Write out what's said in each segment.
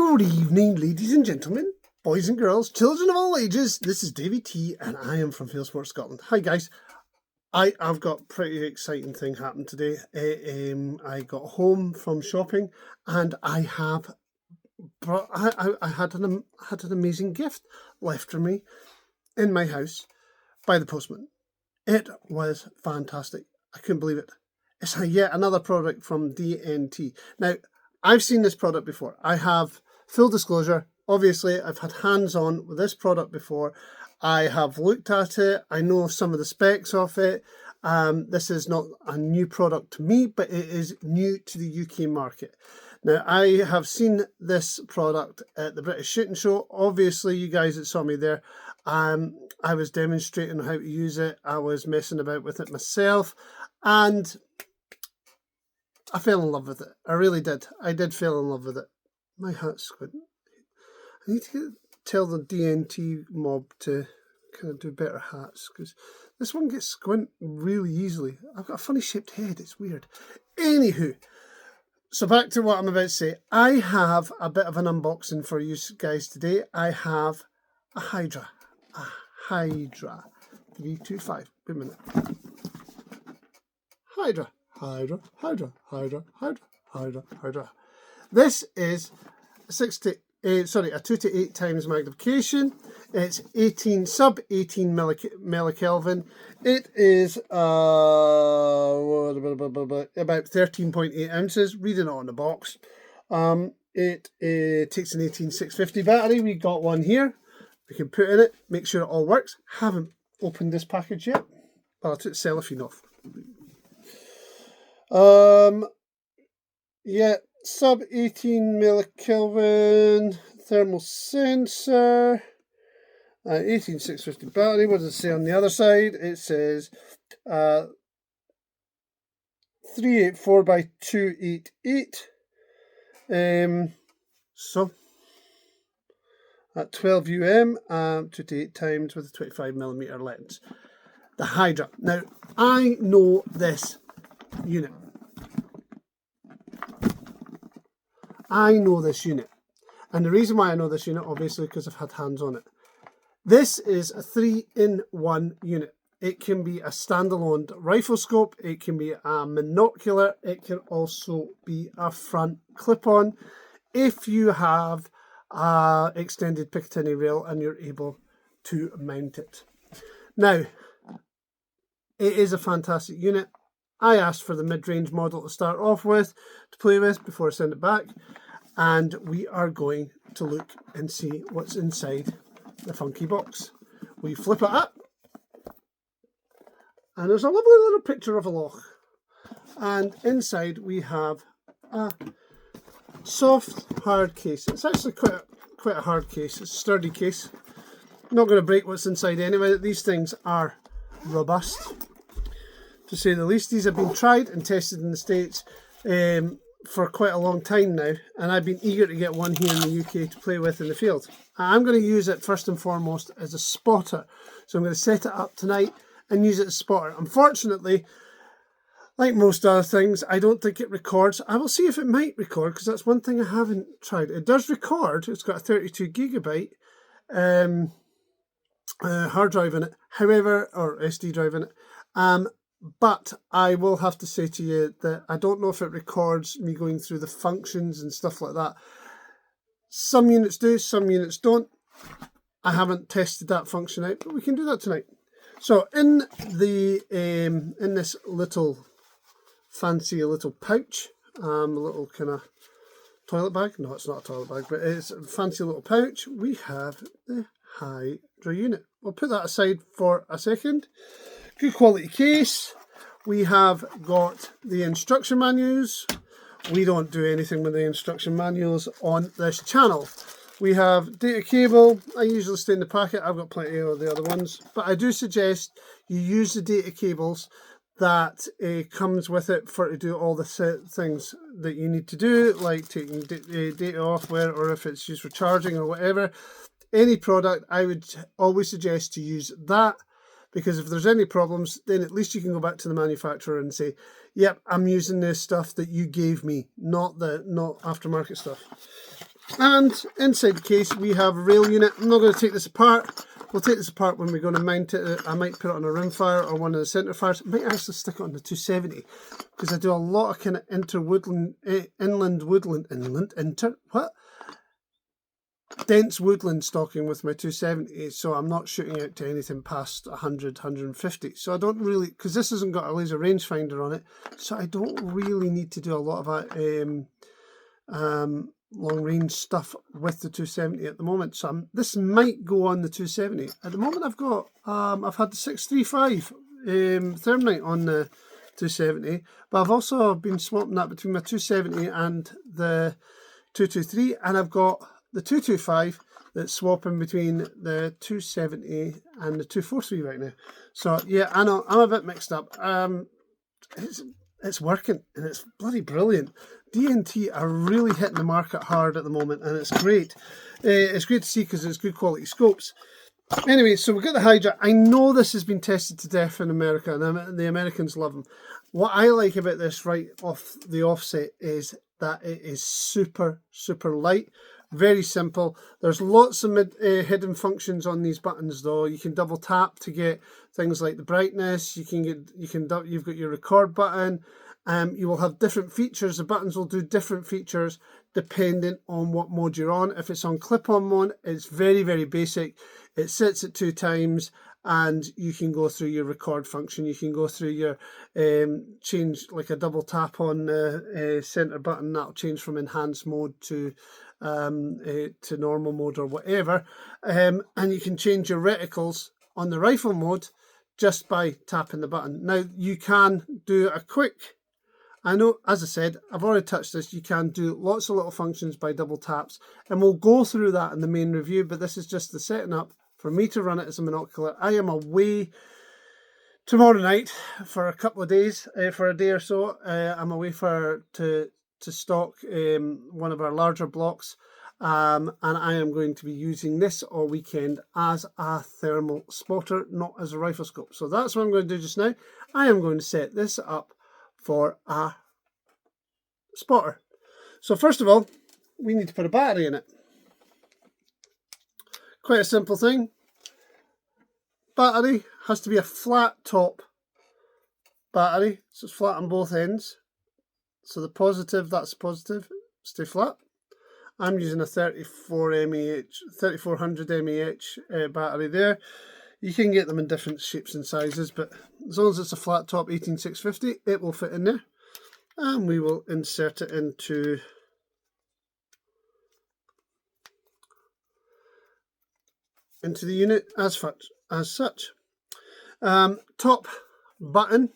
Good evening, ladies and gentlemen, boys and girls, children of all ages. This is Davey T, and I am from Fieldsport, Scotland. Hi, guys. I've got a pretty exciting thing happened today. I got home from shopping, and I had an amazing gift left for me in my house by the postman. It was fantastic. I couldn't believe it. It's yet another product from DNT. Now, I've seen this product before. I have, full disclosure, obviously I've had hands-on with this product before. I have looked at it. I know some of the specs of it. This is not a new product to me, but it is new to the UK market. Now, I have seen this product at the British Shooting Show. Obviously, you guys that saw me there, I was demonstrating how to use it. I was messing about with it myself, and I fell in love with it. I really did. I did fall in love with it. My hat's squinting. I need to tell the DNT mob to kind of do better hats, because this one gets squint really easily. I've got a funny shaped head. It's weird. Anywho, so back to what I'm about to say. I have a bit of an unboxing for you guys today. I have a Hydra. A Hydra. 325. Wait a minute. Hydra. Hydra, Hydra, Hydra, Hydra, Hydra, Hydra. This is a 2 to 8 times magnification. It's sub 18 millikelvin. It is about 13.8 ounces. Reading it on the box. It takes an 18650 battery. We got one here. We can put in it. Make sure it all works. Haven't opened this package yet. Well, I took the cellophane off. Yeah, sub 18 millikelvin thermal sensor, 18650 battery. What does it say on the other side? It says 384 by 288. So at 12 UM, 2 to 8 times with a 25mm lens. The Hydra. Now, I know this unit. I know this unit, and the reason why I know this unit, obviously, because I've had hands on it. This is a 3-in-1 unit. It can be a standalone rifle scope, it can be a monocular, it can also be a front clip-on if you have a extended Picatinny rail and you're able to mount it. Now, it is a fantastic unit. I asked for the mid-range model to start off with, to play with before I send it back. And we are going to look and see what's inside the funky box. We flip it up. And there's a lovely little picture of a loch. And inside we have a soft, hard case. It's actually quite a hard case. It's a sturdy case. I'm not going to break what's inside anyway. These things are robust, to say the least. These have been tried and tested in the States for quite a long time now, and I've been eager to get one here in the UK to play with in the field. I'm going to use it first and foremost as a spotter, so I'm going to set it up tonight and use it as a spotter. Unfortunately, like most other things, I don't think it records. I will see if it might record, because that's one thing I haven't tried. It does record. It's got a 32 gigabyte hard drive in it, however, or SD drive in it. But I will have to say to you that I don't know if it records me going through the functions and stuff like that. Some units do, some units don't. I haven't tested that function out, but we can do that tonight. So in the in this little fancy little pouch, a little kind of toilet bag. No, it's not a toilet bag, but it's a fancy little pouch. We have the Hydra unit. We'll put that aside for a second. Good quality case. We have got the instruction manuals. We don't do anything with the instruction manuals on this channel. We have data cable. I usually stay in the packet. I've got plenty of the other ones, but I do suggest you use the data cables that comes with it to do all the things that you need to do, like taking data off where, or if it's used for charging or whatever. Any product, I would always suggest to use that, because if there's any problems, then at least you can go back to the manufacturer and say, yep, I'm using this stuff that you gave me, not aftermarket stuff. And inside the case we have a rail unit. I'm not going to take this apart. We'll take this apart when we're going to mount it. I might put it on a rimfire or one of the centre fires. I might actually stick it on the 270 because I do a lot of kind of dense woodland stalking with my 270, so I'm not shooting out to anything past 100, 150. So I don't really, because this hasn't got a laser rangefinder on it, so I don't really need to do a lot of long range stuff with the 270 at the moment. So this might go on the 270. At the moment I've got, I've had the 635 Thermite on the 270, but I've also been swapping that between my 270 and the 223, and I've got the 225 that's swapping between the 270 and the 243 right now. So yeah, I know I'm a bit mixed up. It's working and it's bloody brilliant. DNT are really hitting the market hard at the moment, and it's great. It's great to see because it's good quality scopes. Anyway, so we've got the Hydra. I know this has been tested to death in America, and the Americans love them. What I like about this right off the offset is that it is super, super light. Very simple. There's lots of hidden functions on these buttons though. You can double tap to get things like the brightness. You've got your record button. You will have different features. The buttons will do different features depending on what mode you're on. If it's on clip-on mode, it's very, very basic. It sits at 2 times, and you can go through your record function. You can go through your change, like a double tap on the center button. That'll change from enhanced mode to normal mode or whatever. And you can change your reticles on the rifle mode just by tapping the button. Now you can do a quick, I know, as I said, I've already touched this, you can do lots of little functions by double taps, and we'll go through that in the main review, but this is just the setting up for me to run it as a monocular. I am away tomorrow night for a couple of days, for a day or so. I'm away to stock one of our larger blocks, and I am going to be using this all weekend as a thermal spotter, not as a rifle scope. So that's what I'm going to do just now. I am going to set this up for a spotter. So first of all, we need to put a battery in it. Quite a simple thing. Battery has to be a flat top battery, so it's flat on both ends. So the positive, that's positive, stay flat. I'm using a 3400 mAh battery there. You can get them in different shapes and sizes, but as long as it's a flat top 18650, it will fit in there. And we will insert it into the unit as such. Top button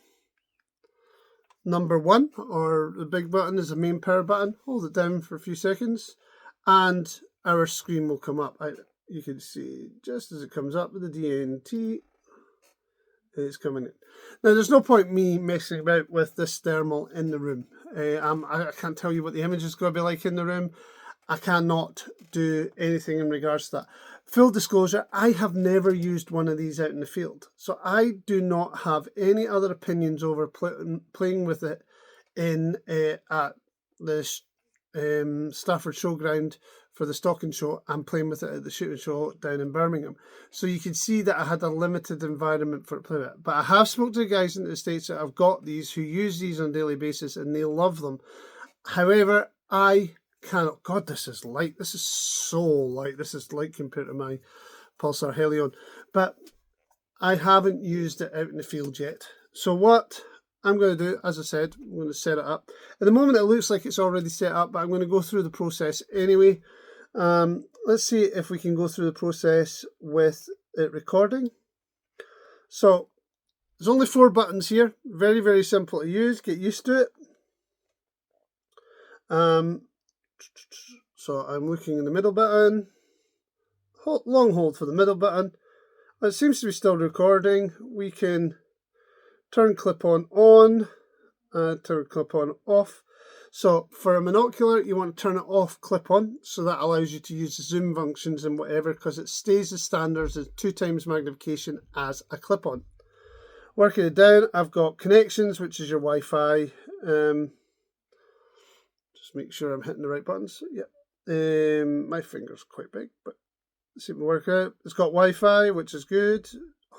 number 1, or the big button, is the main power button. Hold it down for a few seconds and our screen will come up. You can see just as it comes up with the DNT, it's coming in. Now there's no point me messing about with this thermal in the room. I can't tell you what the image is going to be like in the room. I cannot do anything in regards to that. Full disclosure, I have never used one of these out in the field, so I do not have any other opinions over playing with it in at the Stafford Showground for the stalking show and playing with it at the shooting show down in Birmingham. So you can see that I had a limited environment for it to play with. But I have spoken to the guys in the States that have got these, who use these on a daily basis, and they love them. However, I cannot. God, this is light. This is so light. This is light compared to my Pulsar Helion. But I haven't used it out in the field yet. So what I'm going to do, as I said, I'm going to set it up. At the moment it looks like it's already set up, but I'm going to go through the process anyway. Let's see if we can go through the process with it recording. So there's only 4 buttons here. Very, very simple to use. Get used to it. So I'm looking in the middle button. Long hold for the middle button. It seems to be still recording. We can turn clip on, turn clip on off. So for a monocular, you want to turn it off clip on, so that allows you to use the zoom functions and whatever, because it stays as standard as 2 times magnification as a clip on. Working it down, I've got connections, which is your Wi-Fi. Just make sure I'm hitting the right buttons. Yep. My finger's quite big, but it seemed to work out. It's got Wi-Fi, which is good.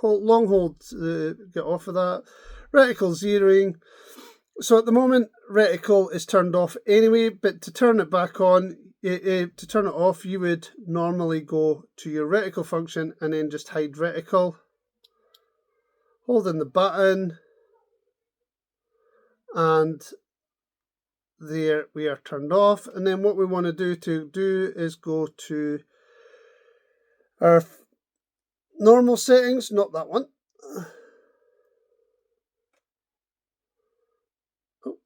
Long hold, get off of that. Reticle zeroing. So at the moment, reticle is turned off anyway, but to turn it back on, to turn it off, you would normally go to your reticle function and then just hide reticle. Holding the button, and there we are turned off. And then what we want to do is go to our normal settings, not that one. Oh,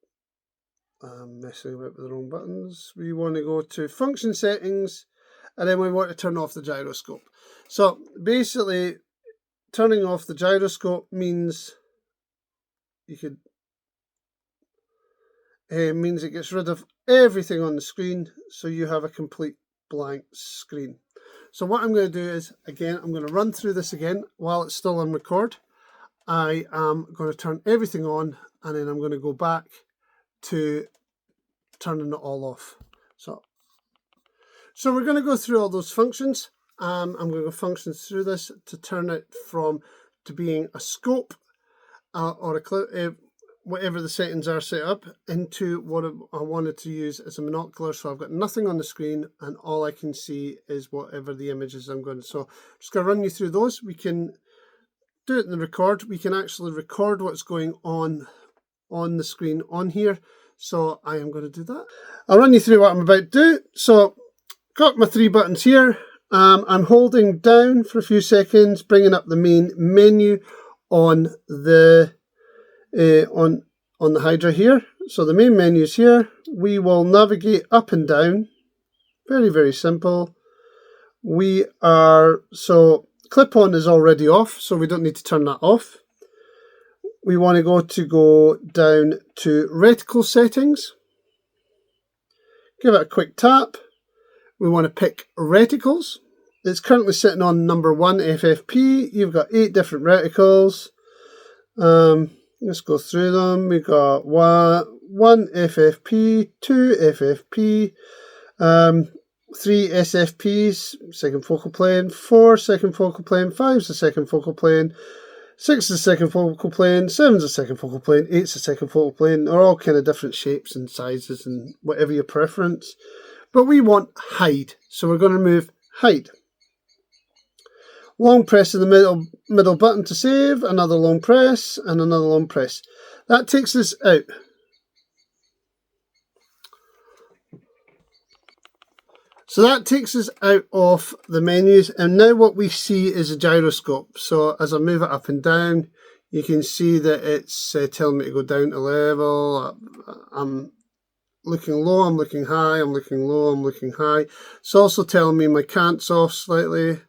I'm messing about with the wrong buttons. We want to go to function settings, and then we want to turn off the gyroscope. So basically, turning off the gyroscope means means it gets rid of everything on the screen, so you have a complete blank screen. So what I'm going to do is, again, I'm going to run through this again while it's still on record. I am going to turn everything on, and then I'm going to go back to turning it all off. So we're going to go through all those functions. I'm going to go functions through this to turn it to being a scope or a whatever the settings are set up, into what I wanted to use as a monocular. So I've got nothing on the screen, and all I can see is whatever the images I'm going to. So I'm just going to run you through those. We can do it in the record. We can actually record what's going on the screen on here. So I am going to do that. I'll run you through what I'm about to do. So got my 3 buttons here. I'm holding down for a few seconds, bringing up the main menu on the on the Hydra here. So the main menu is here. We will navigate up and down. Very, very simple. So clip-on is already off, so we don't need to turn that off. We want to go down to reticle settings. Give it a quick tap. We want to pick reticles. It's currently sitting on number 1 FFP. You've got 8 different reticles. Let's go through them. We've got 1 FFP, 2 FFP, 3 SFPs, second focal plane, 4 second focal plane, 5 is the second focal plane, 6 is the second focal plane, 7 is the second focal plane, 8 is the second focal plane. They're all kind of different shapes and sizes and whatever your preference. But we want hide, so we're going to remove hide. Long press in the middle button to save, another long press, and another long press. That takes us out. So that takes us out of the menus, and now what we see is a gyroscope. So as I move it up and down, you can see that it's telling me to go down to level. I'm looking low, I'm looking high, I'm looking low, I'm looking high. It's also telling me my cant's off slightly.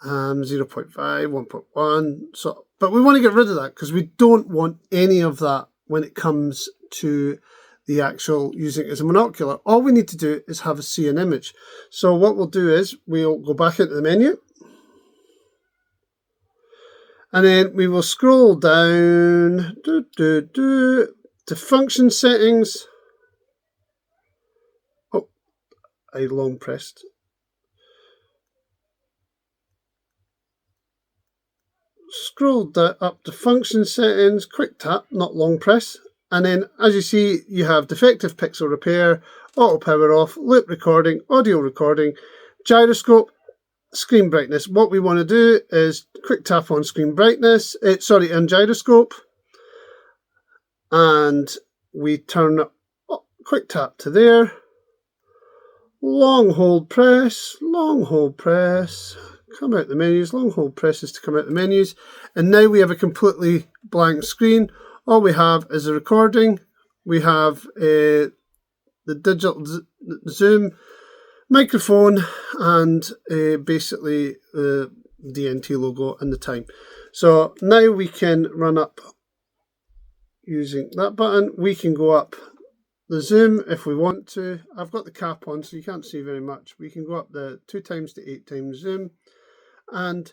0.5, 1.1. So, but we want to get rid of that because we don't want any of that when it comes to the actual using it as a monocular. All we need to do is see an image. So what we'll do is we'll go back into the menu, and then we will scroll down to function settings. Oh, I long pressed. Scroll up to function settings, quick tap, not long press, and then as you see you have defective pixel repair, auto power off, loop recording, audio recording, gyroscope, screen brightness. What we want to do is quick tap on screen brightness, on gyroscope, and we turn quick tap to there, long hold press, come out the menus, long hold presses to come out the menus, and now we have a completely blank screen. All we have is a recording. We have the digital zoom, microphone, and basically the DNT logo and the time. So now we can run up using that button. We can go up the zoom if we want to. I've got the cap on so you can't see very much. We can go up the 2 times to 8 times zoom, and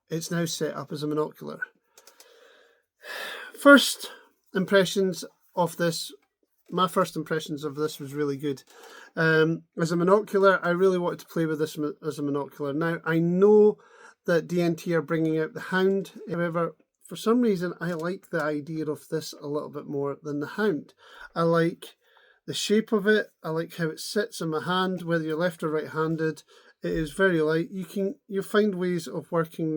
it's now set up as a monocular. First impressions of this, my first impressions of this was really good. As a monocular, I really wanted to play with this as a monocular. Now, I know that DNT are bringing out the Hound. However, for some reason, I like the idea of this a little bit more than the Hound. I like the shape of it. I like how it sits in my hand, whether you're left or right-handed. It is very light. You'll find ways of working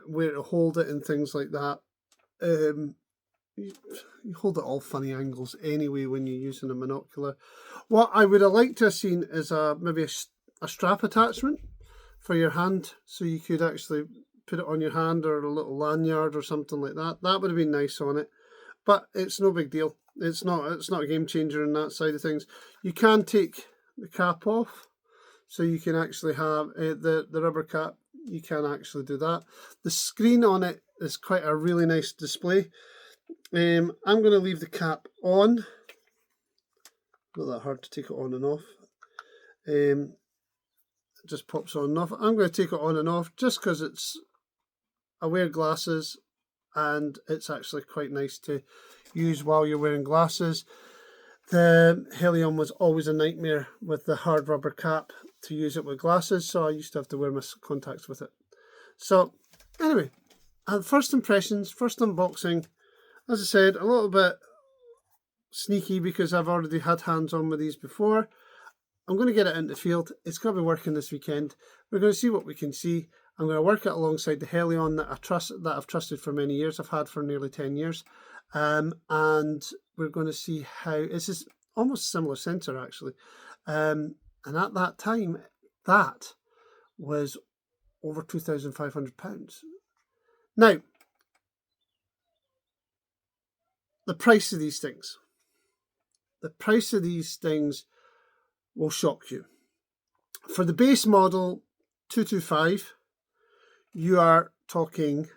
where to hold it and things like that. You hold it all funny angles anyway when you're using a monocular. What I would have liked to have seen is maybe a strap attachment for your hand, so you could actually put it on your hand, or a little lanyard or something like that. That would have been nice on it, but it's no big deal. It's not a game changer in that side of things. You can take the cap off, so you can actually have the rubber cap. You can actually do that. The screen on it is quite a really nice display. I'm going to leave the cap on. Not that hard to take it on and off. It just pops on and off. I'm going to take it on and off just because I wear glasses, and it's actually quite nice to use while you're wearing glasses. The Helion was always a nightmare with the hard rubber cap to use it with glasses, so I used to have to wear my contacts with it. So anyway, first impressions, first unboxing. As I said, a little bit sneaky because I've already had hands on with these before. I'm going to get it into the field. It's going to be working this weekend. We're going to see what we can see. I'm going to work it alongside the Helion that I've trusted for many years. I've had for nearly 10 years. And we're going to see how this is almost a similar sensor actually. And at that time, that was over £2,500. Now, the price of these things. The price of these things will shock you. For the base model 225, you are talking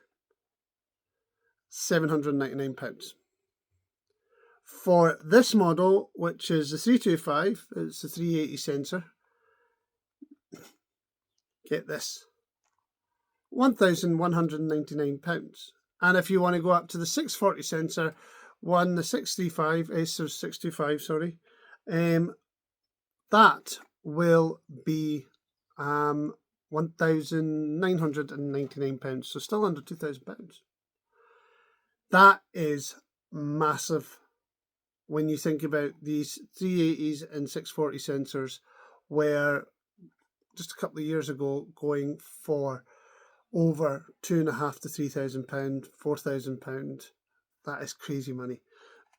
£799. For this model, which is the 325, it's the 380 sensor, get this, £1,199. And if you want to go up to the 640 sensor, the 625, sorry, that will be £1,999, so still under £2,000. That is massive when you think about these 380s and 640 sensors, where just a couple of years ago going for over £2,500 to £3,000, £4,000. That is crazy money.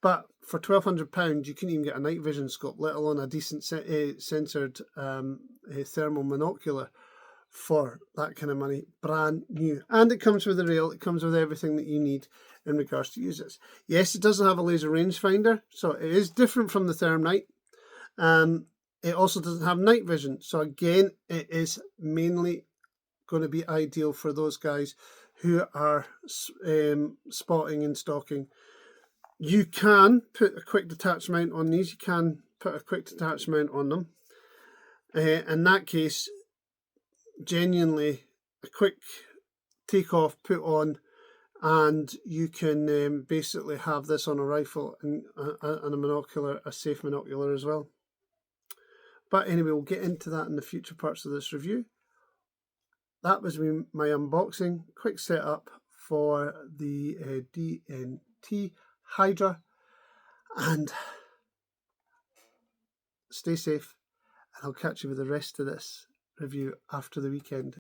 But for £1,200, you couldn't even get a night vision scope, let alone a decent censored thermal monocular for that kind of money. Brand new. And it comes with a rail. It comes with everything that you need in regards to use this. Yes, it doesn't have a laser rangefinder, so it is different from the Thermite. It also doesn't have night vision. So again, it is mainly going to be ideal for those guys who are spotting and stalking. You can put a quick detach mount on these. You can put a quick detach mount on them. In that case, genuinely a quick take off, put on, and you can basically have this on a rifle and a monocular, a safe monocular as well. But anyway, we'll get into that in the future parts of this review. That was my unboxing, quick setup for the DNT Hydra, and stay safe, and I'll catch you with the rest of this review after the weekend.